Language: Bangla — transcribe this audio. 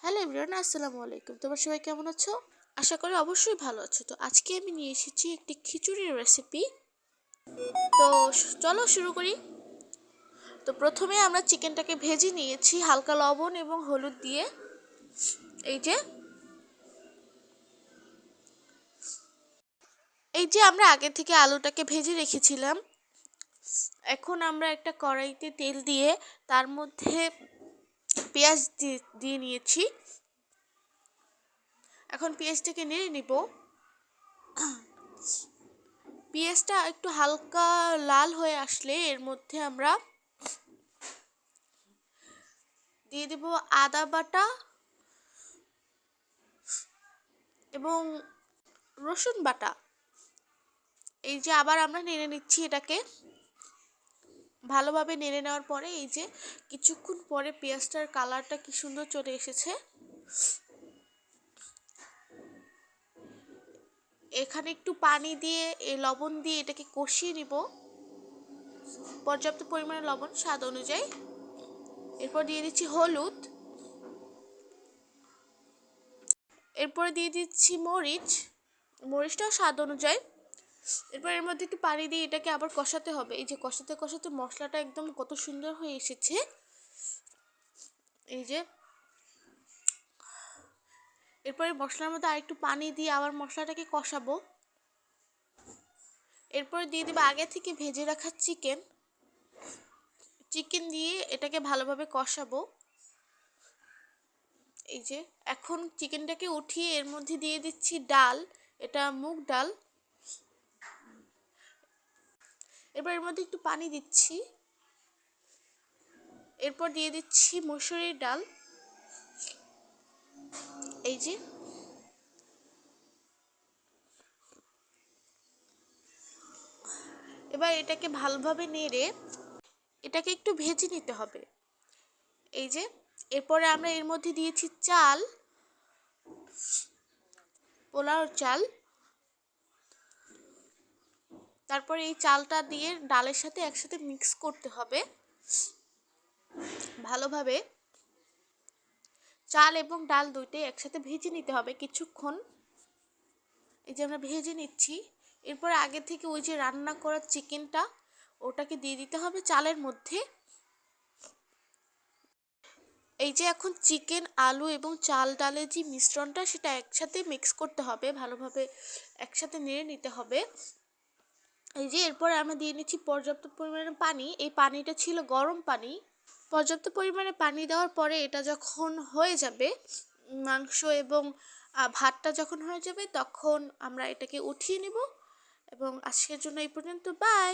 হ্যালো এভরিওয়ান, আসসালামু আলাইকুম। তোমরা সবাই কেমন আছো? আশা করি অবশ্যই ভালো আছো। তো আজকে আমি নিয়ে এসেছি একটি খিচুড়ির রেসিপি। তো চলো শুরু করি। তো প্রথমে আমরা চিকেনটাকে ভেজে নিয়েছি হালকা লবণ এবং হলুদ দিয়ে। এই যে আমরা আগে থেকে আলুটাকে ভেজে রেখেছিলাম। এখন আমরা একটা কড়াইতে তেল দিয়ে তার মধ্যে পেঁয়াজ দিয়ে নিয়েছি। এখন পেঁয়াজটাকে নেড়ে নিব। পেঁয়াজটা একটু হালকা লাল হয়ে আসলে এর মধ্যে আমরা দিয়ে দেব আদা বাটা এবং রসুন বাটা। এই যে আবার আমরা নেড়ে নিচ্ছি এটাকে। ভালোভাবে নেড়ে নেওয়ার পরে এই যে কিছুক্ষণ পরে পেঁয়াজটার কালারটা কি সুন্দর চলে এসেছে। এখানে একটু পানি দিয়ে লবণ দিয়ে এটাকে কষিয়ে নিব, পর্যাপ্ত পরিমাণে লবণ স্বাদ অনুযায়ী। এরপর দিয়ে দিচ্ছি হলুদ, এরপরে দিয়ে দিচ্ছি মরিচটাও স্বাদ অনুযায়ী। এরপর এর মধ্যে একটু পানি দিয়ে এটাকে আবার কষাতে হবে। এই যে কষাতে কষাতে মশলাটা একদম কত সুন্দর হয়ে এসেছে। এই যে এরপরে মশলার মধ্যে আরেকটু পানি দিয়ে আবার মশলাটাকে কষাবো। এরপরে দিয়ে দেবো আগে থেকে ভেজে রাখা চিকেন দিয়ে এটাকে ভালোভাবে কষাবো। এই যে এখন চিকেনটাকে উঠিয়ে এর মধ্যে দিয়ে দিচ্ছি ডাল, এটা মুগ ডাল। এরপর এর মধ্যে একটু পানি দিচ্ছি। এরপর দিয়ে দিচ্ছি মসুরির ডাল। এই যে এবার এটাকে ভালোভাবে নেড়ে এটাকে একটু ভেজে নিতে হবে। এই যে এরপরে আমরা এর মধ্যে দিয়েছি চাল, পোলাওর চাল। তারপরে এই চালটা দিয়ে ডালের সাথে একসাথে মিক্স করতে হবে ভালোভাবে। চাল এবং ডাল দুইটাই একসাথে ভেজে নিতে হবে কিছুক্ষণ। এই যে আমরা ভেজে নিচ্ছি। এরপর আগে থেকে ওই যে রান্না করা চিকেনটা ওটাকে দিয়ে দিতে হবে চালের মধ্যে। এই যে এখন চিকেন, আলু এবং চাল ডালের যে মিশ্রণটা সেটা একসাথে মিক্স করতে হবে ভালোভাবে, একসাথে নেড়ে নিতে হবে। এই যে এরপরে আমরা দিয়ে নিচ্ছি পর্যাপ্ত পরিমাণে পানি। এই পানিটা ছিল গরম পানি। পর্যাপ্ত পরিমাণে পানি দেওয়ার পরে এটা যখন হয়ে যাবে, মাংস এবং ভাতটা যখন হয়ে যাবে তখন আমরা এটাকে উঠিয়ে নিব। এবং আজকের জন্য এই পর্যন্ত, বাই।